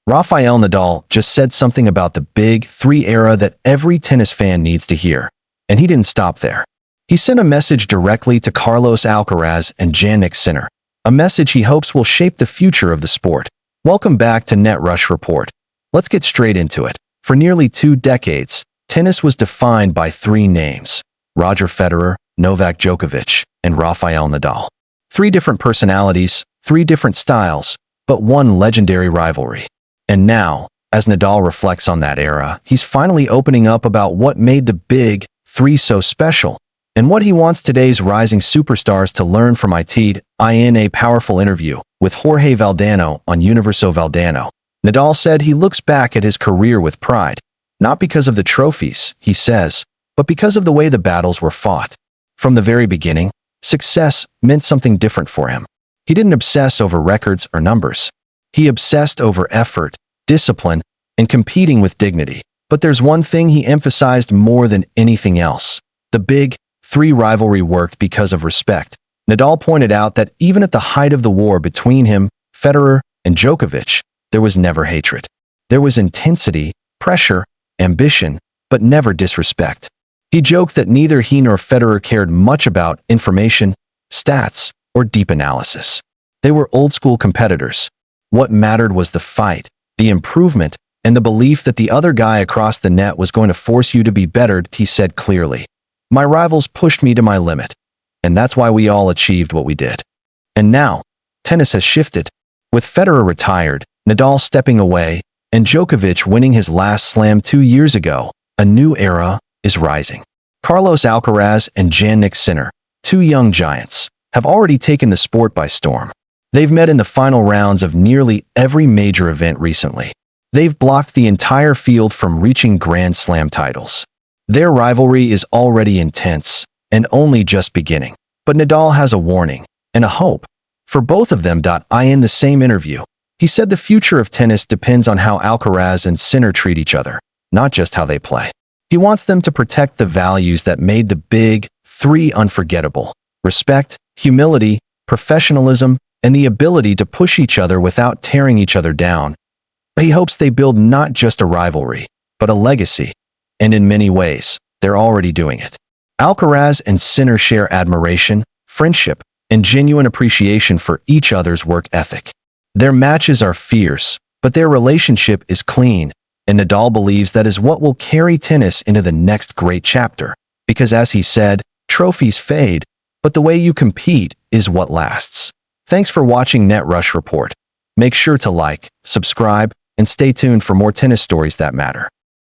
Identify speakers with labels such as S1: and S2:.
S1: Rafael Nadal just said something about the Big Three era that every tennis fan needs to hear. And he didn't stop there. He sent a message directly to Carlos Alcaraz and Jannik Sinner, a message he hopes will shape the future of the sport. Welcome back to Net Rush Report. Let's get straight into it. For nearly 2 decades, tennis was defined by 3 names: Roger Federer, Novak Djokovic, and Rafael Nadal. 3 different personalities, 3 different styles, but one legendary rivalry. And now, as Nadal reflects on that era, he's finally opening up about what made the Big Three so special, and what he wants today's rising superstars to learn from it. In a powerful interview with Jorge Valdano on Universo Valdano, Nadal said he looks back at his career with pride, not because of the trophies, he says, but because of the way the battles were fought. From the very beginning, success meant something different for him. He didn't obsess over records or numbers. He obsessed over effort, discipline, and competing with dignity. But there's one thing he emphasized more than anything else. The Big Three rivalry worked because of respect. Nadal pointed out that even at the height of the war between him, Federer, and Djokovic, there was never hatred. There was intensity, pressure, ambition, but never disrespect. He joked that neither he nor Federer cared much about information, stats, or deep analysis. They were old-school competitors. What mattered was the fight, the improvement, and the belief that the other guy across the net was going to force you to be better, he said clearly. My rivals pushed me to my limit, and that's why we all achieved what we did. And now, tennis has shifted. With Federer retired, Nadal stepping away, and Djokovic winning his last slam 2 years ago, a new era is rising. Carlos Alcaraz and Jannik Sinner, 2 young giants, have already taken the sport by storm. They've met in the final rounds of nearly every major event recently. They've blocked the entire field from reaching Grand Slam titles. Their rivalry is already intense and only just beginning. But Nadal has a warning and a hope for both of them. In the same interview, he said the future of tennis depends on how Alcaraz and Sinner treat each other, not just how they play. He wants them to protect the values that made the Big Three unforgettable: respect, humility, professionalism, and the ability to push each other without tearing each other down. He hopes they build not just a rivalry, but a legacy. And in many ways, they're already doing it. Alcaraz and Sinner share admiration, friendship, and genuine appreciation for each other's work ethic. Their matches are fierce, but their relationship is clean, and Nadal believes that is what will carry tennis into the next great chapter. Because as he said, trophies fade, but the way you compete is what lasts. Thanks for watching Net Rush Report. Make sure to like, subscribe, and stay tuned for more tennis stories that matter.